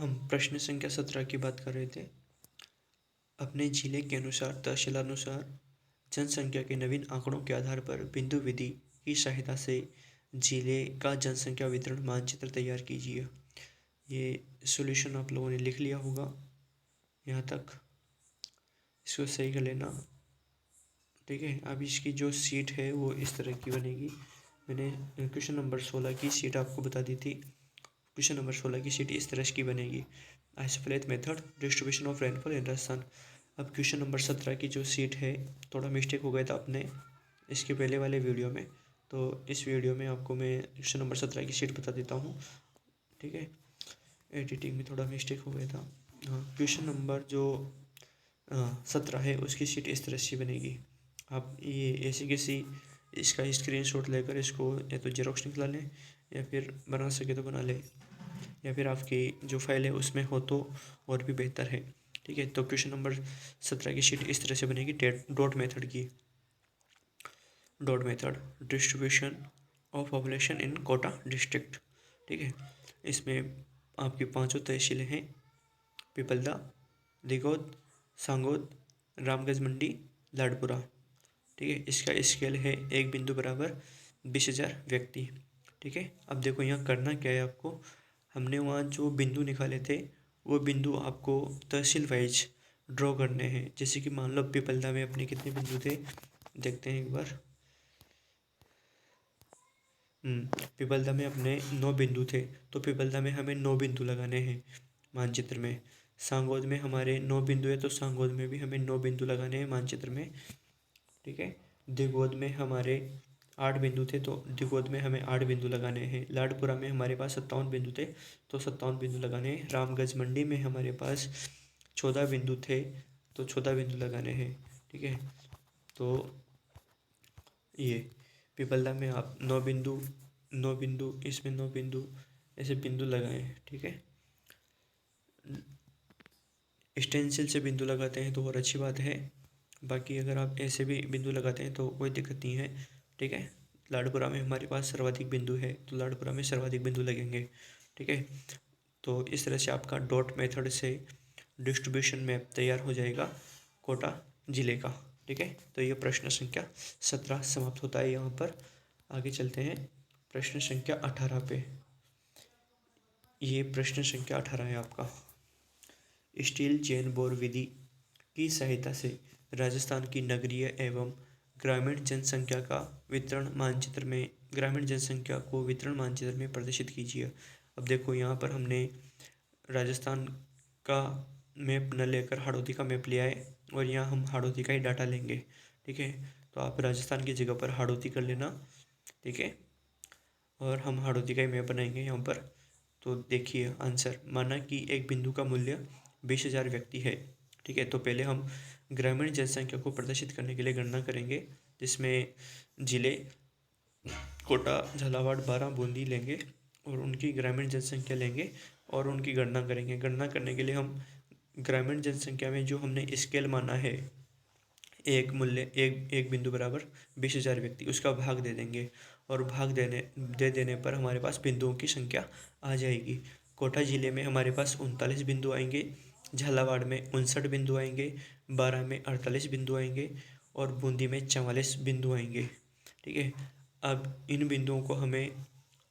हम प्रश्न संख्या 17 की बात कर रहे थे। अपने जिले के अनुसार तहसीलानुसार जनसंख्या के नवीन आंकड़ों के आधार पर बिंदु विधि की सहायता से जिले का जनसंख्या वितरण मानचित्र तैयार कीजिए। ये सॉल्यूशन आप लोगों ने लिख लिया होगा यहाँ तक, इसको सही कर लेना। ठीक है, अब इसकी जो सीट है वो इस तरह की बनेगी। मैंने क्वेश्चन नंबर 16 की सीट आपको बता दी थी। क्वेश्चन नंबर 16 की सीट इस तरह की बनेगी। Isopleth method, distribution of rainfall in Rajasthan. अब क्वेश्चन नंबर 17 की जो सीट है, थोड़ा मिस्टेक हो गया था अपने इसके पहले वाले वीडियो में, तो इस वीडियो में आपको मैं क्वेश्चन नंबर 17 की सीट बता देता हूँ। ठीक है, एडिटिंग में थोड़ा मिस्टेक हो गया था। हाँ, क्वेश्चन नंबर जो 17 है उसकी सीट इस तरह से बनेगी। आप ये ऐसी किसी इसका स्क्रीनशॉट लेकर इसको या तो जेरोक्स निकला लें या फिर बना सके तो बना लें, या फिर आपकी जो फाइल है उसमें हो तो और भी बेहतर है। ठीक है, तो क्वेश्चन नंबर 17 की शीट इस तरह से बनेगी। डॉट मेथड की, dot method distribution of population in Kota district. ठीक है, इसमें आपकी पांचों तहसीलें हैं, पिपलदा, दिगोद, सांगोद, रामगंज मंडी, लाडपुरा। ठीक है, इसका स्केल है 1 बिंदु बराबर 20,000 व्यक्ति। ठीक है, अब देखो यहाँ करना क्या है आपको। हमने वहाँ जो बिंदु निकाले थे वो बिंदु आपको तहसील वाइज ड्रॉ करने हैं। जैसे कि मान लो पिपलदा में अपने कितने बिंदु थे, देखते हैं एक बार। पिपलदा में अपने 9 बिंदु थे, तो पिपलदा में हमें 9 बिंदु लगाने हैं मानचित्र में। सांगोद में हमारे 9 बिंदु है, तो सांगोद में भी हमें 9 बिंदु लगाने हैं मानचित्र में। ठीक है, दिगोद में हमारे 8 बिंदु थे, तो दिगोद में हमें 8 बिंदु लगाने हैं। लाडपुरा में हमारे पास 57 बिंदु थे, तो 57 बिंदु लगाने हैं। रामगंज मंडी में हमारे पास 14 बिंदु थे, तो 14 बिंदु लगाने हैं। ठीक है, तो ये पिपलदा में आप 9 बिंदु, इसमें 9 बिंदु, ऐसे बिंदु लगाएं। ठीक है, स्टेंसिल से बिंदु लगाते हैं तो और अच्छी बात है, बाकी अगर आप ऐसे भी बिंदु लगाते हैं तो कोई दिक्कत नहीं है। ठीक है, लाडपुरा में हमारे पास सर्वाधिक बिंदु है, तो लाडपुरा में सर्वाधिक बिंदु लगेंगे। ठीक है, तो इस तरह से आपका डॉट मेथड से डिस्ट्रीब्यूशन मैप तैयार हो जाएगा कोटा जिले का। ठीक है, तो ये प्रश्न संख्या 17 समाप्त होता है यहाँ पर। आगे चलते हैं प्रश्न संख्या 18 पे। ये प्रश्न संख्या 18 है आपका। स्टील चेन बोर विधि की सहायता से राजस्थान की नगरीय एवं ग्रामीण जनसंख्या का वितरण मानचित्र में, ग्रामीण जनसंख्या को वितरण मानचित्र में प्रदर्शित कीजिए। अब देखो यहाँ पर हमने राजस्थान का मैप न लेकर हाड़ौती का मैप लिया है, और यहाँ हम हाड़ौती का ही डाटा लेंगे। ठीक है, तो आप राजस्थान की जगह पर हाड़ौती कर लेना। ठीक है, और हम हाड़ौती का ही मैप बनाएंगे यहाँ पर। तो देखिए आंसर, माना कि एक बिंदु का मूल्य 20,000 व्यक्ति है। ठीक है, तो पहले हम ग्रामीण जनसंख्या को प्रदर्शित करने के लिए गणना करेंगे, जिसमें जिले कोटा, झालावाड़, बारां, बूंदी लेंगे और उनकी ग्रामीण जनसंख्या लेंगे और उनकी गणना करेंगे। गणना करने के लिए हम ग्रामीण जनसंख्या में जो हमने स्केल माना है, एक बिंदु बराबर 20,000 व्यक्ति, उसका भाग दे देंगे, और भाग दे देने पर हमारे पास बिंदुओं की संख्या आ जाएगी। कोटा जिले में हमारे पास 39 बिंदु आएंगे, झालावाड़ में 59 बिंदु आएंगे, बारां में 48 बिंदु आएंगे और बूंदी में 44 बिंदु आएंगे। ठीक है, अब इन बिंदुओं को हमें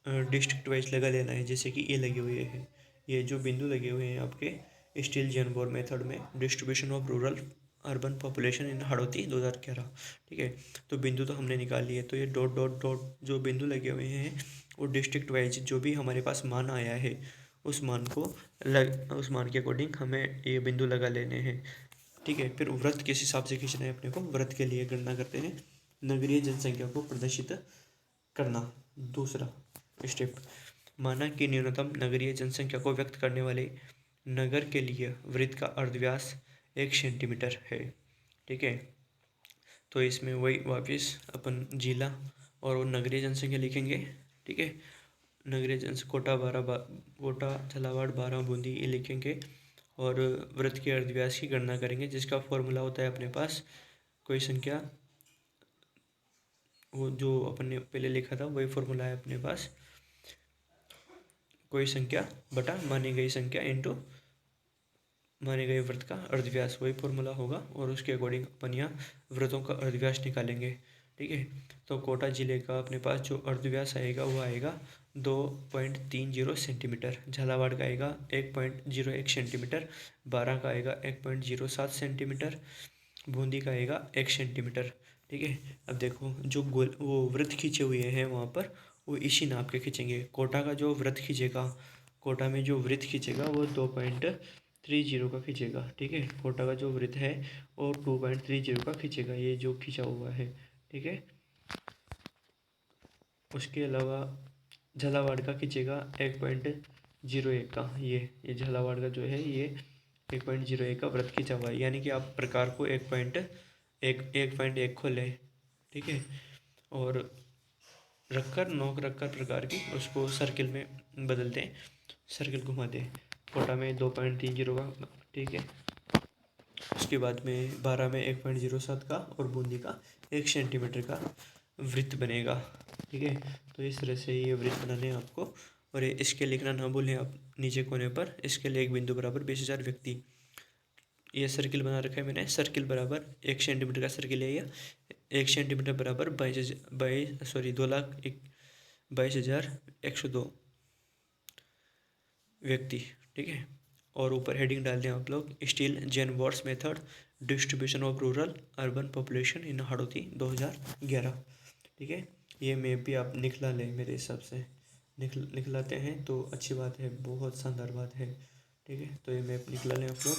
डिस्ट्रिक्ट वाइज लगा लेना है, जैसे कि ये लगे हुए हैं, ये जो बिंदु लगे हुए हैं आपके स्टील जेनबोर मेथड में, distribution of rural urban population in Hadoti 2011। ठीक है, तो बिंदु तो हमने निकाल लिए, तो ये डॉट डॉट डॉट जो बिंदु लगे हुए हैं वो डिस्ट्रिक्ट वाइज जो भी हमारे पास मान आया है उस मान को उस मान के अकॉर्डिंग हमें ये बिंदु लगा लेने हैं। ठीक है, फिर व्रत किस हिसाब से खींचना है अपने को, व्रत के लिए गणना करते हैं नगरीय जनसंख्या को प्रदर्शित करना। दूसरा स्टेप, माना कि न्यूनतम नगरीय जनसंख्या को व्यक्त करने वाले नगर के लिए वृत्त का अर्धव्यास 1 सेंटीमीटर है। ठीक है, तो इसमें वही वापस अपन जिला और वो नगरीय जनसंख्या लिखेंगे। ठीक है, नगरीय जनसंख्या कोटा, झालावाड़, बारां, बूंदी ये लिखेंगे और वृत्त के अर्धव्यास की गणना करेंगे, जिसका फॉर्मूला होता है अपने पास कोई संख्या, वो जो अपन ने पहले लिखा था वही फॉर्मूला है अपने पास, कोई संख्या बटा मानी गई संख्या इंटू माने गए वृत्त का अर्धव्यास, वही फॉर्मूला होगा और उसके अकॉर्डिंग अपन यहाँ वृत्तों का अर्धव्यास निकालेंगे। ठीक है, तो कोटा जिले का अपने पास जो अर्धव्यास आएगा वो आएगा 2.30 सेंटीमीटर, झालावाड़ का आएगा 1.01 सेंटीमीटर, बारां का आएगा 1.07 सेंटीमीटर, बूंदी का आएगा 1 सेंटीमीटर। ठीक है, अब देखो जो गोल वो वृत्त खींचे हुए हैं वहाँ पर वो इसी नाप के खींचेंगे। कोटा का जो वृत्त खींचेगा, कोटा में जो वृत्त खींचेगा वो 2.30 का खींचेगा। ठीक है, कोटा का जो वृत्त है वो 2.30 का खींचेगा, ये जो खींचा हुआ है। ठीक है, उसके अलावा झालावाड़ का खींचेगा 1.01 का, ये झालावाड़ का जो है ये 1.01 का वृत्त खींचा हुआ है, यानी कि आप प्रकार को 1.1 खोलें। ठीक है, और रखकर नोक रखकर प्रकार की उसको सर्किल में बदल दें, सर्किल घुमा दें। कोटा में 2.30 का, ठीक है, उसके बाद में 12 में 1.07 का और बूंदी का 1 सेंटीमीटर का वृत्त बनेगा। ठीक है, तो इस तरह से ये वृत्त बनाने हैं आपको, और इसके लिखना ना भूलें आप नीचे कोने पर, इसके लिए एक बिंदु बराबर 20,000 व्यक्ति। ये सर्किल बना रखा है मैंने, सर्किल बराबर 1 सेंटीमीटर का सर्किल है ये, 1 सेंटीमीटर बराबर 2,22,102 व्यक्ति। ठीक है, और ऊपर हेडिंग डाल दें आप लोग, steel Jain Wars method distribution of rural urban population in Hadoti 2011। ठीक है, ये मैप भी आप निकला लें, मेरे हिसाब से निकलाते हैं तो अच्छी बात है, बहुत शानदार बात है। ठीक है, तो ये मैप निकला लें आप लोग।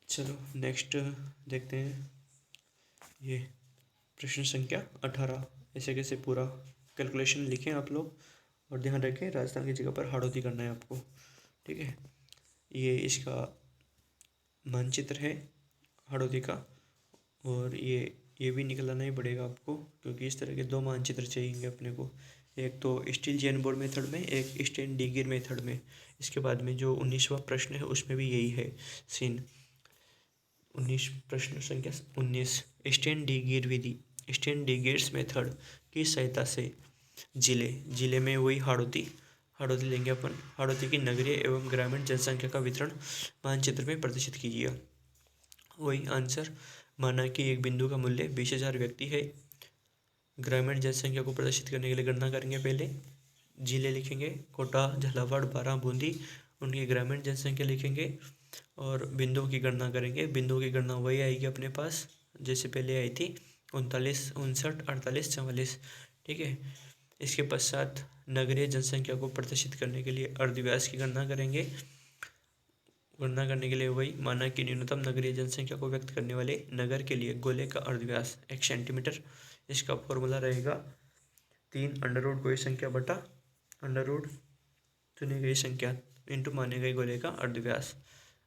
चलो नेक्स्ट देखते हैं, ये प्रश्न संख्या 18, ऐसे कैसे पूरा कैलकुलेशन लिखें आप लोग, और ध्यान रखें राजस्थान की जगह पर हाड़ौती करना है आपको। ठीक है, ये इसका मानचित्र है हाड़ौती का, और ये भी निकलाना ही पड़ेगा आपको, क्योंकि इस तरह के 2 मानचित्र चाहिए अपने को, एक तो स्टील जैन बोर्ड मेथड में, एक स्टेन डी गिर मेथड में। इसके बाद में जो 19वां प्रश्न है उसमें भी यही है सीन। 19 प्रश्न संख्या 19, स्टेन डी गिर विधि, स्टेन डी गिर्स मेथड की सहायता से जिले में वही हाड़ौती लेंगे अपन, हाड़ौती की नगरीय एवं ग्रामीण जनसंख्या का वितरण मानचित्र में प्रदर्शित कीजिए। वही आंसर, माना कि एक बिंदु का मूल्य 20,000 व्यक्ति है। ग्रामीण जनसंख्या को प्रदर्शित करने के लिए गणना करेंगे, पहले जिले लिखेंगे, कोटा, झालावाड़, बारां, बूंदी, उनकी ग्रामीण जनसंख्या लिखेंगे और बिंदुओं की गणना करेंगे। बिंदुओं की गणना वही आएगी अपने पास जैसे पहले आई थी, 39, 59, 48, 44। ठीक है, इसके पश्चात नगरीय जनसंख्या को प्रदर्शित करने के लिए अर्धव्यास की गणना करेंगे। गणना करने के लिए वही, माना कि न्यूनतम नगरीय जनसंख्या को व्यक्त करने वाले नगर के लिए गोले का अर्धव्यास 1 सेंटीमीटर। इसका फॉर्मूला रहेगा 3 कोई संख्या बटा अंडर चुनी गई संख्या इंटू माने गए गोले का अर्धव्यास।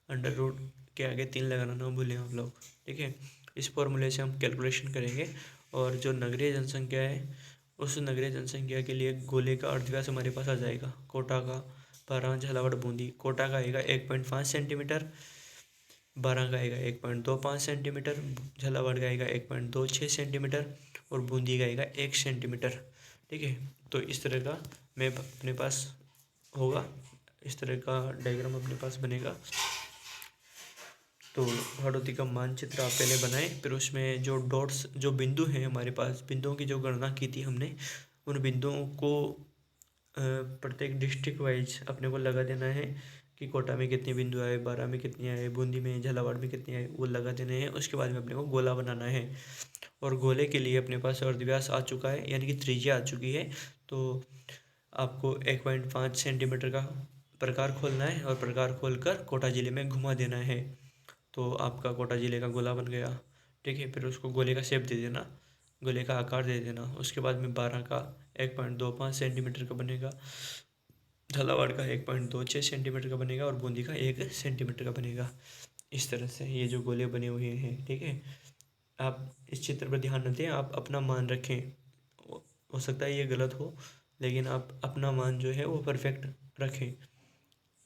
अंडर रूट के आगे 3 लगाना ना भूलें आप लोग। ठीक है, इस फॉर्मूले से हम कैलकुलेशन करेंगे, और जो नगरीय जनसंख्या है उस नगरीय जनसंख्या के लिए गोले का अर्धव्यास हमारे पास आ जाएगा। कोटा का, बारां, झालावाड़, बूंदी, कोटा का आएगा 1.5 सेंटीमीटर, बारां का आएगा 1.25 सेंटीमीटर, झालावाड़ का आएगा 1.26 सेंटीमीटर और बूंदी का आएगा 1 सेंटीमीटर। ठीक है, तो इस तरह का मैप अपने पास होगा, इस तरह का डायग्राम अपने पास बनेगा। तो हाड़ौती का मानचित्र आप पहले बनाएं, फिर उसमें जो डॉट्स, जो बिंदु हैं हमारे पास, बिंदुओं की जो गणना की थी हमने, उन बिंदुओं को प्रत्येक डिस्ट्रिक्ट वाइज अपने को लगा देना है कि कोटा में कितने बिंदु आए, बारां में कितने आए, बूंदी में, झालावाड़ में कितने आए, वो लगा देने हैं। उसके बाद में अपने को गोला बनाना है, और गोले के लिए अपने पास अर्धव्यास आ चुका है, यानी कि त्रिज्या आ चुकी है। तो आपको 1.5 सेंटीमीटर का प्रकार खोलना है और प्रकार खोलकर कोटा जिले में घुमा देना है, तो आपका कोटा जिले का गोला बन गया। ठीक है, फिर उसको गोले का शेप दे देना, गोले का आकार दे देना। उसके बाद में बारां का 1.25 सेंटीमीटर का बनेगा, झालावाड़ का 1.26 सेंटीमीटर का बनेगा और बूंदी का 1 सेंटीमीटर का बनेगा। इस तरह से ये जो गोले बने हुए हैं। ठीक है, आप इस चित्र पर ध्यान न दें, आप अपना मान रखें, हो सकता है ये गलत हो, लेकिन आप अपना मान जो है वो परफेक्ट रखें।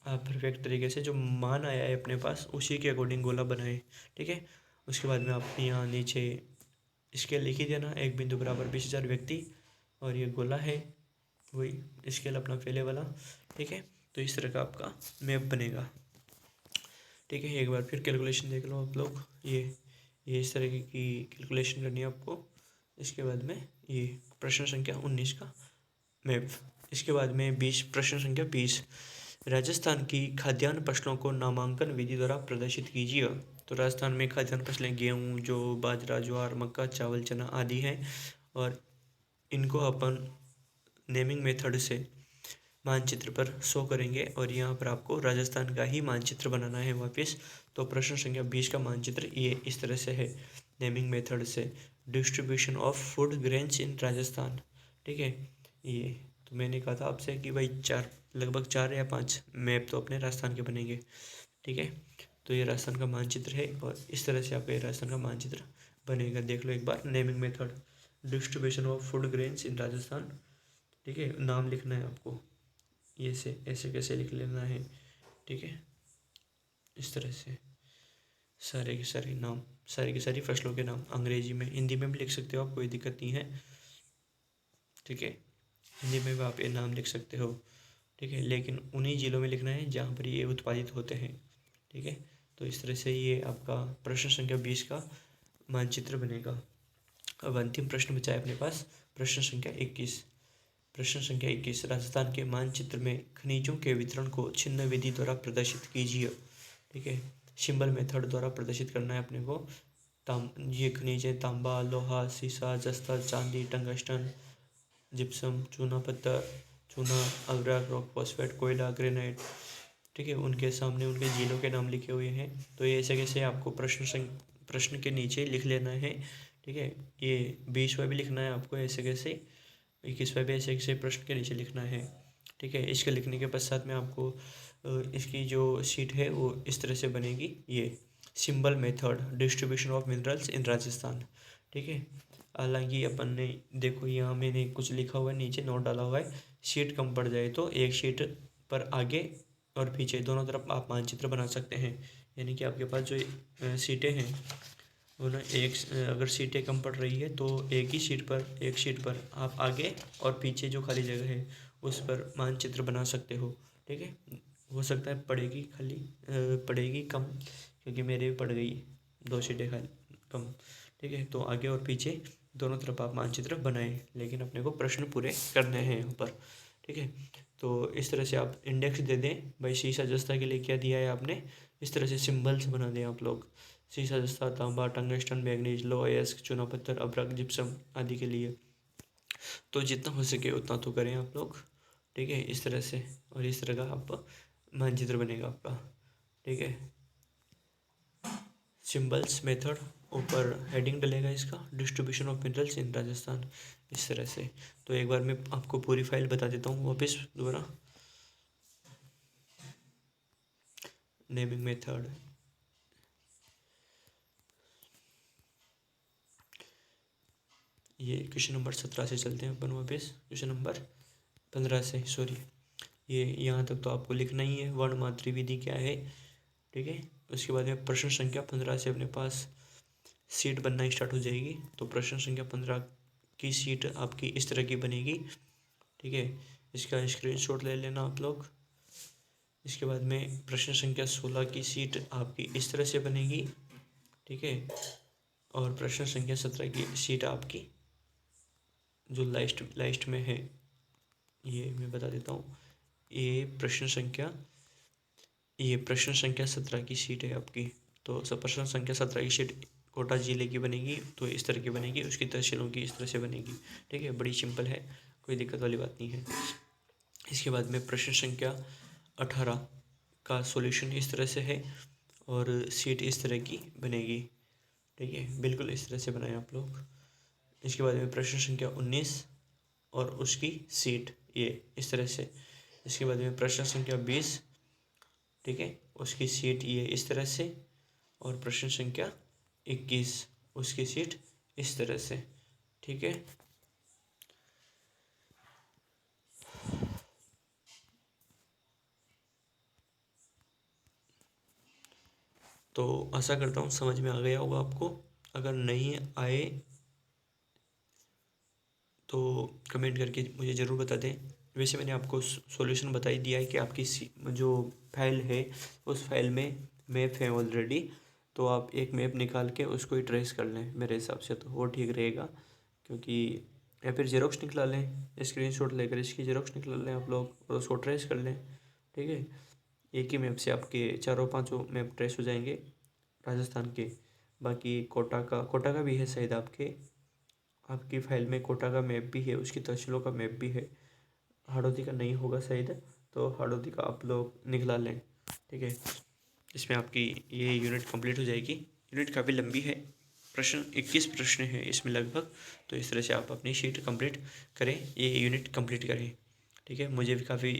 आप परफेक्ट तरीके से जो मान आया है अपने पास उसी के अकॉर्डिंग गोला बनाएं। ठीक है, उसके बाद में आप यहाँ नीचे इसके लिख ही देना, एक बिंदु बराबर 20,000 व्यक्ति, और ये गोला है वही स्केल अपना पहले वाला। ठीक है, तो इस तरह का आपका मैप बनेगा। ठीक है, एक बार फिर कैलकुलेशन देख लो आप लोग। ये इस तरह की कैलकुलेशन करनी है आपको। इसके बाद में ये प्रश्न संख्या 19 का मैप। इसके बाद में 20 प्रश्न संख्या 20, राजस्थान की खाद्यान्न फसलों को नामांकन विधि द्वारा प्रदर्शित कीजिए। तो राजस्थान में खाद्यान्न फसलें गेहूँ, जौ, बाजरा, ज्वार, मक्का, चावल, चना आदि हैं, और इनको अपन नेमिंग मेथड से मानचित्र पर शो करेंगे, और यहाँ पर आपको राजस्थान का ही मानचित्र बनाना है वापस। तो प्रश्न संख्या 20 का मानचित्र ये इस तरह से है नेमिंग मेथड से। Distribution of food grains in Rajasthan. ठीक है, ये तो मैंने कहा था आपसे कि भाई लगभग 4 या 5 मैप तो अपने राजस्थान के बनेंगे। ठीक है, तो ये राजस्थान का मानचित्र है, और इस तरह से आपका ये राजस्थान का मानचित्र बनेगा। देख लो एक बार naming method, distribution of food grains in Rajasthan. ठीक है, नाम लिखना है आपको, ये से ऐसे कैसे लिख लेना है। ठीक है, इस तरह से सारे के सारे नाम, सारी की सारी फसलों के नाम, अंग्रेजी में, हिंदी में भी लिख सकते हो आप, कोई दिक्कत नहीं है। ठीक है, हिंदी में भी आप ये नाम लिख सकते हो। ठीक है, लेकिन उन्हीं जिलों में लिखना है जहाँ पर ये उत्पादित होते हैं। ठीक है, तो इस तरह से ये आपका प्रश्न संख्या 20 का मानचित्र बनेगा। अब अंतिम प्रश्न बचा है अपने पास, प्रश्न संख्या 21। प्रश्न संख्या 21, राजस्थान के मानचित्र में खनिजों के वितरण को छिन्न विधि द्वारा प्रदर्शित कीजिए। ठीक है, सिंबल मेथड द्वारा प्रदर्शित करना है अपने को। ये खनिज है तांबा, लोहा, सीसा, जस्ता, चांदी, टंगस्टन, जिप्सम, चूना पत्थर, चूना, अगरक, रॉक फॉस्फेट, कोयला, ग्रेनाइट। ठीक है, उनके सामने उनके जिलों के नाम लिखे हुए हैं। तो ये ऐसे कैसे आपको प्रश्न के नीचे लिख लेना है। ठीक है, ये 20वां भी लिखना है आपको ऐसे कैसे, 21वां भी ऐसे कैसे प्रश्न के नीचे लिखना है। ठीक है, इसके लिखने के पश्चात में आपको इसकी जो शीट है वो इस तरह से बनेगी। ये symbol method, distribution of minerals in Rajasthan. ठीक है, हालांकि अपन ने देखो यहाँ मैंने कुछ लिखा हुआ है, नीचे नोट डाला हुआ है, शीट कम पड़ जाए तो एक शीट पर आगे और पीछे दोनों तरफ आप मानचित्र बना सकते हैं। यानी कि आपके पास जो सीटें हैं वो ना अगर सीटें कम पड़ रही है तो एक शीट पर आप आगे और पीछे जो खाली जगह है उस पर मानचित्र बना सकते हो। ठीक है, हो सकता है पड़ेगी कम, क्योंकि मेरे भी पड़ गई 2 सीटें खाली कम। ठीक है, तो आगे और पीछे दोनों तरफ आप मानचित्र बनाएं, लेकिन अपने को प्रश्न पूरे करने हैं यहाँ पर। ठीक है, तो इस तरह से आप इंडेक्स दे दें भाई, शीशा जस्ता के लिए क्या दिया है आपने, इस तरह से सिंबल्स बना दें आप लोग। शीशा जस्ता, तांबा, टंगस्टन, मैग्नीज, लोहा, अयस्क, चूना पत्थर, अभ्रक, जिप्सम आदि के लिए। तो जितना हो सके उतना तो करें आप लोग। ठीक है, इस तरह से, और इस तरह का आप मानचित्र बनेगा आपका। ठीक है, सिंबल्स मेथड, ऊपर हेडिंग डलेगा इसका, distribution of minerals in Rajasthan, इस तरह से। तो एक बार मैं आपको पूरी फाइल बता देता हूँ वापस दोबारा। नेमिंग मेथड, ये क्वेश्चन नंबर 17 से चलते हैं अपन वापस, क्वेश्चन नंबर 15 से, सॉरी। ये यहाँ तक तो आपको लिखना ही है, वर्ण मातृ विधि क्या है। ठीक है, उसके बाद में प्रश्न संख्या 15 से अपने पास सीट बनना स्टार्ट हो जाएगी। तो प्रश्न संख्या 15 की सीट आपकी इस तरह की बनेगी। ठीक है, इसका स्क्रीनशॉट ले लेना आप लोग। इसके बाद में प्रश्न संख्या 16 की सीट आपकी इस तरह से बनेगी। ठीक है, और प्रश्न संख्या 17 की सीट आपकी जो लास्ट में है, ये मैं बता देता हूँ। ये प्रश्न संख्या 17 की सीट है आपकी। तो सब प्रश्न संख्या 17 की सीट कोटा जिले की बनेगी, तो इस तरह की बनेगी, उसकी तहसीलों की इस तरह से बनेगी। ठीक है, बड़ी सिंपल है, कोई दिक्कत वाली बात नहीं है। इसके बाद में प्रश्न संख्या 18 का सॉल्यूशन इस तरह से है, और सीट इस तरह की बनेगी। ठीक है, बिल्कुल इस तरह से बनाएं आप लोग। इसके बाद में प्रश्न संख्या 19 और उसकी सीट ये इस तरह से। इसके बाद में प्रश्न संख्या 20, ठीक है, उसकी सीट ये इस तरह से, और प्रश्न संख्या 21 उसकी सीट इस तरह से। ठीक है, तो आशा करता हूँ समझ में आ गया होगा आपको। अगर नहीं आए तो कमेंट करके मुझे ज़रूर बता दें। वैसे मैंने आपको सॉल्यूशन बता ही दिया है कि आपकी जो फाइल है उस फाइल में मैप है ऑलरेडी, तो आप एक मैप निकाल के उसको ही ट्रेस कर लें, मेरे हिसाब से तो वो ठीक रहेगा। क्योंकि या फिर जेरोक्स निकला लें, स्क्रीनशॉट लेकर इसकी जेरोक्स निकला लें आप लोग और उसको ट्रेस कर लें। ठीक है, एक ही मैप से आपके चारों पांचों मैप ट्रेस हो जाएंगे राजस्थान के। बाकी कोटा का भी है शायद आपकी फाइल में, कोटा का मैप भी है, उसकी तहसीलों का मैप भी है। हाड़ौती का नहीं होगा शायद, तो हाड़ौती का आप लोग निकला लें। ठीक है, इसमें आपकी ये यूनिट कंप्लीट हो जाएगी। यूनिट काफ़ी लंबी है, प्रश्न 21 प्रश्न है इसमें लगभग, तो इस तरह से आप अपनी शीट कंप्लीट करें, ये यूनिट कंप्लीट करें। ठीक है, मुझे भी काफ़ी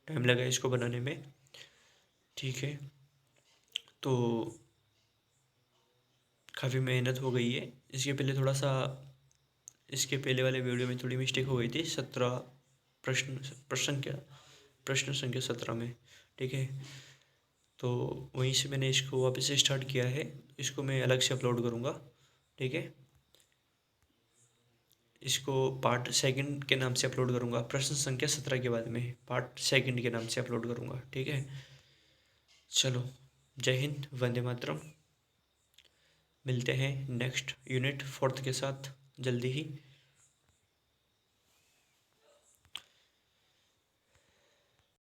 टाइम लगा इसको बनाने में। ठीक है, तो काफ़ी मेहनत हो गई है। इसके पहले वाले वीडियो में थोड़ी मिस्टेक हो गई थी, 17 प्रश्न प्रश्न संख्या 17 में। ठीक है, तो वहीं से मैंने इसको वापस से स्टार्ट किया है, इसको मैं अलग से अपलोड करूँगा। ठीक है, इसको पार्ट सेकंड के नाम से अपलोड करूँगा, प्रश्न संख्या 17 के बाद में पार्ट सेकंड के नाम से अपलोड करूँगा। ठीक है, चलो, जय हिंद, वंदे मातरम। मिलते हैं नेक्स्ट यूनिट 4th के साथ जल्दी ही।